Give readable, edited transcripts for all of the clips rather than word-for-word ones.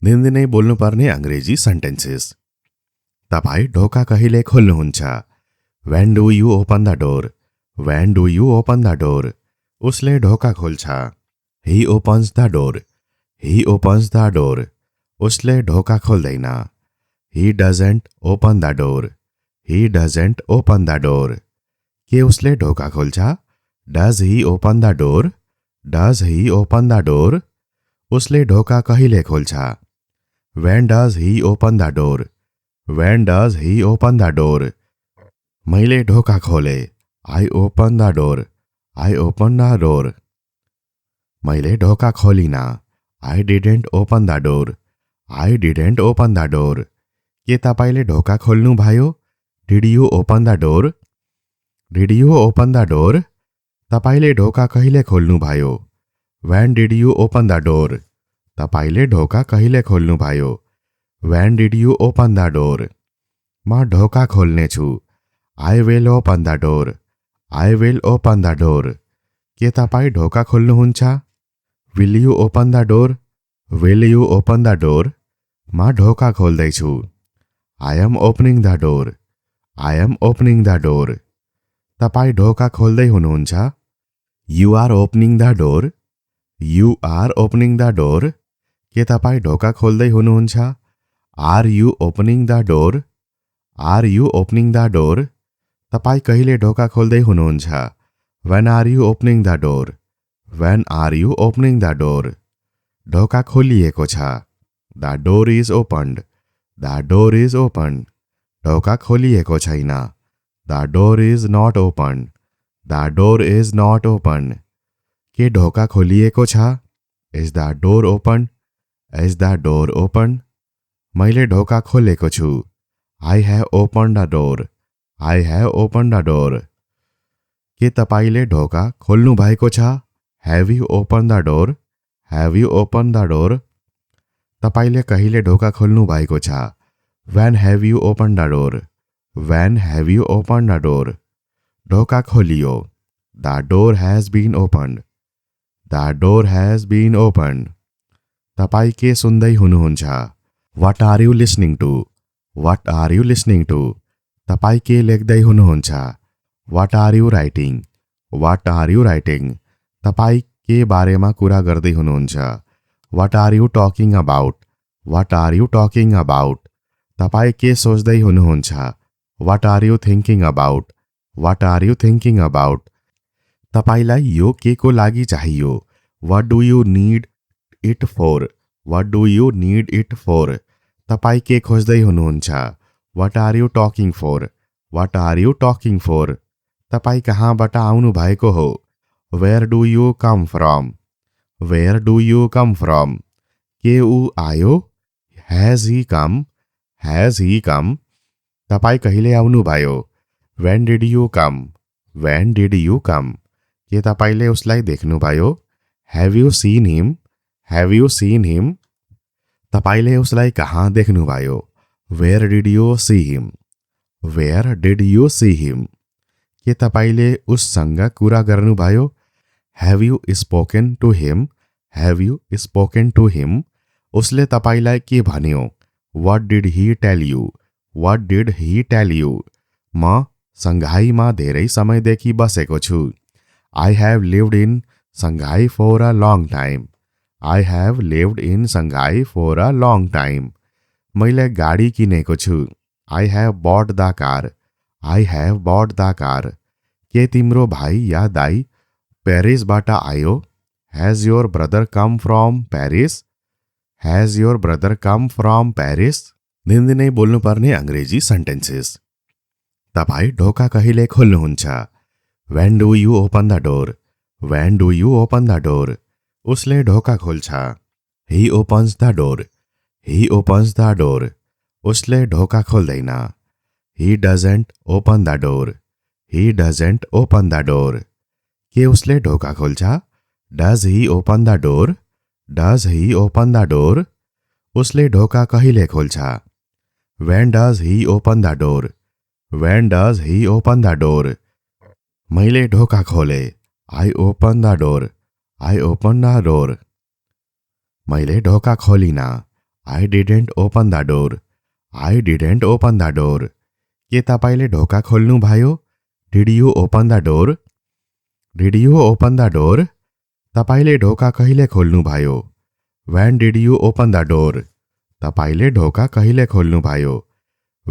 दिनदिनै बोल्नुपर्ने अंग्रेजी सेन्टेन्सेस। तपाईँ ढोका कहिले खोल्नुहुन्छ? When do you open the door? When do you open the door? उसले ढोका खोल्छ। He opens the door. He opens the door. उसले ढोका खोल्दैन। He doesn't open the door. He doesn't open the door. के उसले ढोका खोल्छ? Does he open the door? Does he open the door? उसले ढोका कहिले खोल्छ? When does he open the door? When does he open the door? मैले ढोका खोले। I open the door. I open the door. मैले ढोका खोलिना। I didn't open the door. I didn't open the door. के तपाईले ढोका खोल्नु भयो? Did you open the door? Did you open the door? तपाईले ढोका कहिले खोल्नु भयो? When did you open the door? तपाईले ढोका कहिले खोल्नु भयो? When did you open the door? म ढोका खोल्ने छु। I will open the door. I will open the door. के तपाईँ ढोका खोल्नुहुन्छ? Will you open the door? Will you open the door? म ढोका खोल्दैछु। I am opening the door. I am opening the door. तपाईँ ढोका खोल्दै हुनुहुन्छ? You are opening the door. You are opening the door. के तपाईँ ढोका खोल्दै हुनुहुन्छ? Are you opening the door? Are you opening the door? तपाईँ कहिले ढोका खोल्दै हुनुहुन्छ? When are you opening the door? When are you opening the door? ढोका खोलिएको छ। The door is opened. The door is opened. ढोका खोलिएको छैन। The door is not opened. The door is not opened. के ढोका खोलिएको छ? Is the door opened? Is the door opened? मैले ढोका खोलेको छु। I have opened the door. I have opened the door. के तपाईले ढोका खोल्नु भएको छ? Have you opened the door? Have you opened the door? तपाईले कहिले ढोका खोल्नु भएको छ? When have you opened the door? When have you opened the door? ढोका खोलियो। The door has been opened. The door has been opened. तपाईँ के सुन्दै हुनुहुन्छ? What are you listening to? What are you listening to? तपाईँ के लेख्दै हुनुहुन्छ? What are you writing? What are you writing? तपाईँ के बारेमा कुरा गर्दै हुनुहुन्छ? What are you talking about? What are you talking about? तपाईँ के सोच्दै हुनुहुन्छ? What are you thinking about? What are you thinking about? तपाईलाई यो के को लागि चाहियो? What do you need it for? What do you need it for? तपाईँ के खोज्दै हुनुहुन्छ? What are you talking for? What are you talking for? तपाईँ कहाँबाट आउनु भएको हो? Where do you come from? Where do you come from? के ऊ आयो? Has he come? Has he come? तपाईँ कहिले आउनु भयो? When did you come? When did you come? के तपाईले उसलाई देख्नुभयो? Have you seen him? Have you seen him? तपाईले उसलाई कहाँ देख्नुभयो? Where did you see him? Where did you see him? के तपाईले उससँग कुरा गर्नुभयो? Have you spoken to him? Have you spoken to him? उसले तपाईलाई के भन्यो? What did he tell you? What did he tell you? म सङ्घाईमा धेरै समयदेखि बसेको छु। I have lived in Shanghai for a long time. I have lived in Shanghai for a long time. मैले गाडी किनेको छु। I have bought the car. I have bought the car. के तिम्रो भाइ या दाइ पेरिसबाट आयो? Has your brother come from Paris? Has your brother come from Paris? दिनदिनै बोल्नुपर्ने अंग्रेजी सेन्टेन्सेस। तपाईँ ढोका कहिले खोल्नुहुन्छ? When do you open the door? When do you open the door? उसले ढोका खोल्छ। He opens the door. He opens the door. उसले ढोका खोल्दैन। He doesn't open the door. He doesn't open the door. के उसले ढोका खोल्छ? Does he open the door? Does he open the door? उसले ढोका कहिले खोल्छ? When does he open the door? When does he open the door? मैले ढोका खोले। I open the door. I open the door. मैले ढोका खोलिना। I didn't open the door. I didn't open the door. के तपाईले ढोका खोल्नु भयो? Did you open the door? Did you open the door? तपाईले ढोका कहिले खोल्नु भयो? When did you open the door? तपाईले ढोका कहिले खोल्नु भयो?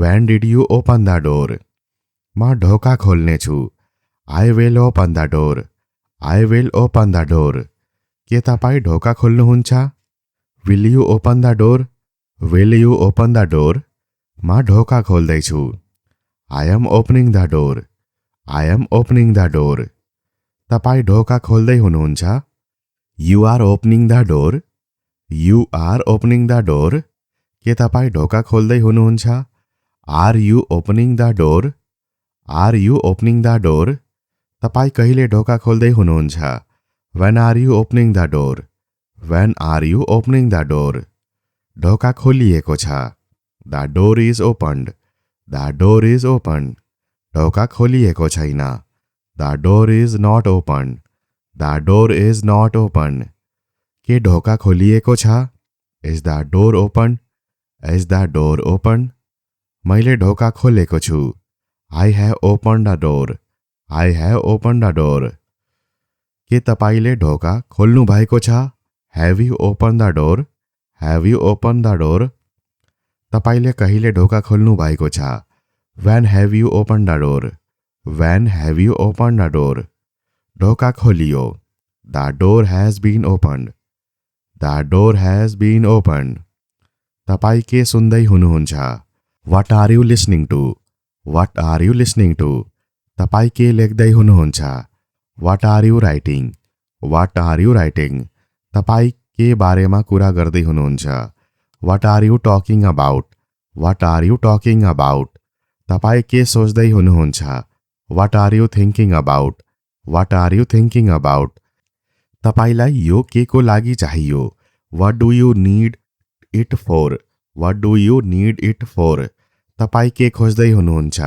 When did you open the door? म ढोका खोल्ने छु. I will open the door. I will open the door. के तपाईँ ढोका खोल्नुहुन्छ? Will you open the door? Will you open the door? म ढोका खोल्दैछु. I am opening the door. I am opening the door. तपाईँ ढोका खोल्दै हुनुहुन्छ? You are opening the door. You are opening the door. के तपाईँ ढोका खोल्दै हुनुहुन्छ? Are you opening the door? Are you opening the door? तपाईँ कहिले ढोका खोल्दै हुनुहुन्छ? When are you opening the door? When are you opening the door? ढोका खोलिएको छ. The door is opened. The door is opened. ढोका खोलिएको छैन. The door is not opened. The door is not opened. के ढोका खोलिएको छ? Is the door opened? Is the door opened? मैले ढोका खोलेको छु. I have opened the door. I have opened the door. के तपाईले ढोका खोल्नु भएको छ? Have you opened the door? Have you opened the door? तपाईले कहिले ढोका खोल्नु भएको छ? When have you opened the door? When have you opened the door? ढोका खोलियो. The door has been opened. The door has been opened. तपाईँ के सुन्दै हुनुहुन्छ? What are you listening to? What are you listening to? तपाईँ के लेख्दै हुनुहुन्छ? What are you writing? What are you writing? तपाईँ के बारेमा कुरा गर्दै हुनुहुन्छ? What are you talking about? What are you talking about? तपाईँ के सोच्दै हुनुहुन्छ? What are you thinking about? What are you thinking about? तपाईलाई यो के को लागि चाहियो? What do you need it for? What do you need it for? तपाईँ के खोज्दै हुनुहुन्छ?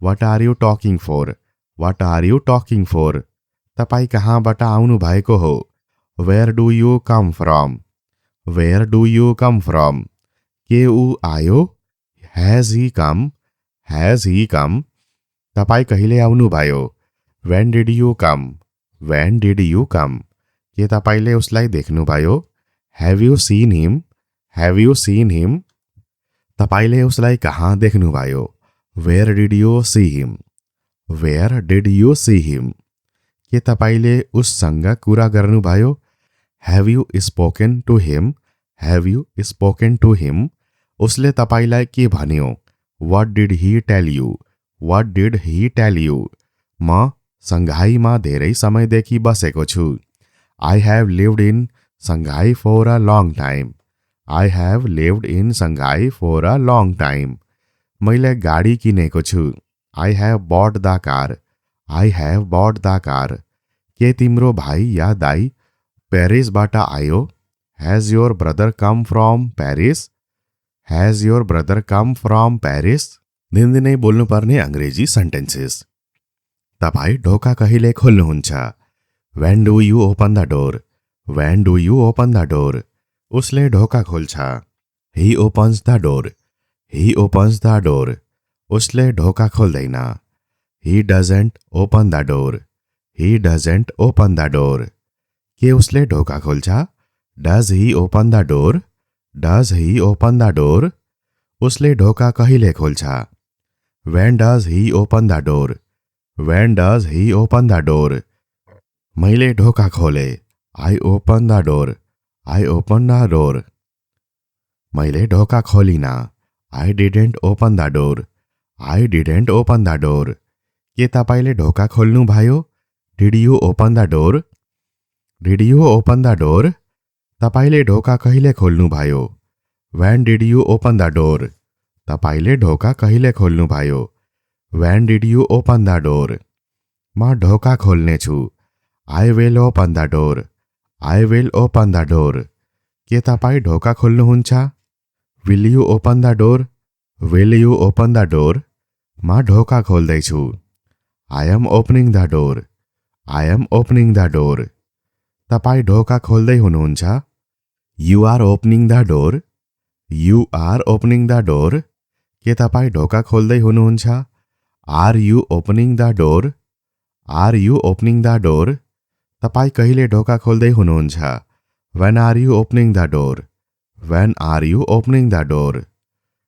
What are you talking for? What are you talking for? तपाईँ कहाँबाट आउनु भएको हो? Where do you come from? Where do you come from? के ऊ आयो? Has he come? Has he come? तपाईँ कहिले आउनु भयो? When did you come? When did you come? के तपाईले उसलाई देख्नुभयो? Have you seen him? Have you seen him? तपाईले उसलाई कहाँ देख्नुभयो? Where did you see him? Where did you see him? के तपाईले उससँग कुरा गर्नुभयो? Have you spoken to him? Have you spoken to him? उसले तपाईलाई के भन्यो? What did he tell you? What did he tell you? म सङ्घाईमा धेरै समयदेखि बसेको छु. I have lived in Shanghai for a long time. I have lived in Shanghai for a long time. मैले गाडी किनेको छु. I have bought the car. I have bought the car. के तिम्रो भाइ या दाइ पेरिसबाट आयो? Has your brother come from Paris? Has your brother come from Paris? दिनदिनै बोल्नुपर्ने अंग्रेजी सेन्टेन्सेस. तपाईँ ढोका कहिले खोल्नुहुन्छ? When do you open the door? When do you open the door? उसले ढोका खोल्छ. He opens the door. He opens the door. उसले ढोका खोल्दैन. He doesn't open the door. He doesn't open the door. के उसले ढोका खोल्छ? Does he open the door? Does he open the door? उसले ढोका कहिले खोल्छ? When does he open the door? When does he open the door? मैले ढोका खोले. I open the door. I open the door. मैले ढोका choline. I didn't open the door. I didn't open the door. के तपाईले ढोका खोल्नु भयो? Did you open the door? Did you open the door? तपाईले ढोका कहिले खोल्नु भयो? When did you open the door? तपाईले ढोका कहिले खोल्नु भयो? When did you open the door? म ढोका खोल्ने छु. I will open the door. I will open the door. के तपाईँ ढोका खोल्नुहुन्छ? Will you open the door? Will you open the door? म ढोका खोल्दैछु. I am opening the door. I am opening the door. तपाईँ ढोका खोल्दै हुनुहुन्छ? You are opening the door. You are opening the door, के तपाईँ ढोका खोल्दै हुनुहुन्छ? Are you opening the door, are you opening the door, तपाईँ कहिले ढोका खोल्दै हुनुहुन्छ? When are you opening the door, when are you opening the door,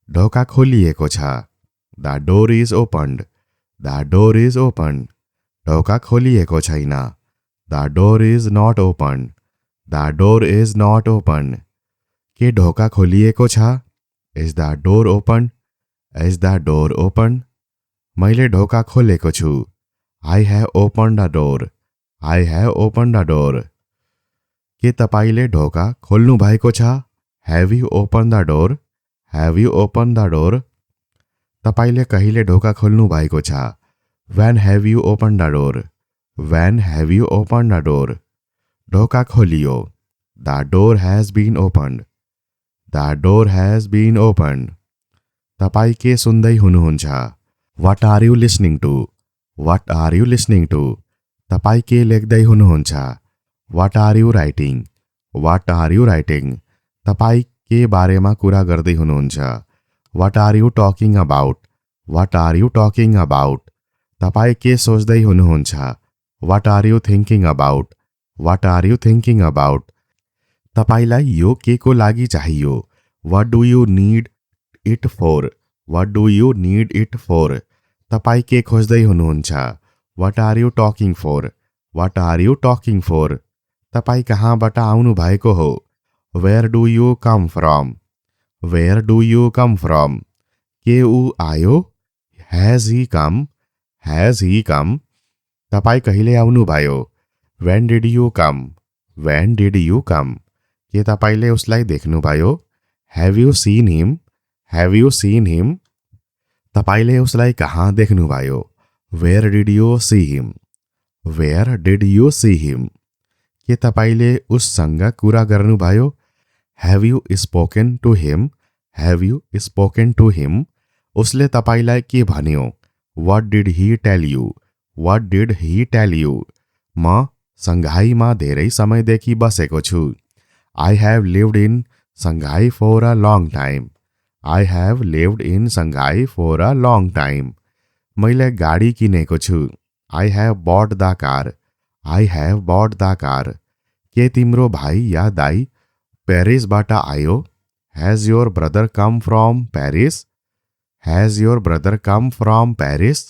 ढोका खोलिएको छ। The door is opened, the door is opened, ढोका खोलिएको छैन। The door is not opened, the door is not opened, के ढोका खोलिएको छ? Is the door opened, is the door opened, मैले ढोका खोलेको छु। I have opened the door, I have opened the door, के तपाईँले ढोका खोल्नु भएको छ? Have you open the door, have you open the door, तपाईँले कहिले ढोका खोल्नु भएको छ? When have you open the door, when have you open the door, ढोका खोलियो। The door has been opened, the door has been opened, तपाईँ के सुन्दै हुनुहुन्छ? What are you listening to, what are you listening to, तपाईँ के लेख्दै हुनुहुन्छ? What are you writing, what are you writing, तपाईँ के बारेमा कुरा गर्दै हुनुहुन्छ? What are you talking about, what are you talking about, तपाईँ के सोच्दै हुनुहुन्छ? What are you thinking about, what are you thinking about, तपाईँलाई यो के को लागि चाहियो? What do you need it for, what do you need it four, तपाईँ के खोज्दै हुनुहुन्छ? What are you talking for, what are you talking for, तपाईँ कहाँबाट आउनु भएको हो? Where do you come from, where do you come from, के ऊ आयो? Has he com, has he कम, तपाईँ कहिले आउनुभयो? When did you come, when did you come, के तपाईँले उसलाई देख्नुभयो? Have you seen him, have you seen him, तपाईँले उसलाई कहाँ देख्नुभयो? Where did you see him, where did you see him, के तपाईँले उससँग कुरा गर्नुभयो? Have you spoken to him, have you spoken to him, उसले तपाईँलाई के भन्यो? What did he tell you, what did he tell you, म सङ्घाईमा धेरै समयदेखि बसेको छु। I have lived in Shanghai for a long time, I have lived in Shanghai for a long time, मैले गाडी किनेको छु। I have bought the car, I have bought the car, के तिम्रो भाइ या दाइ पेरिसबाट आयो? Has your brother come from Paris, has your brother come from Paris,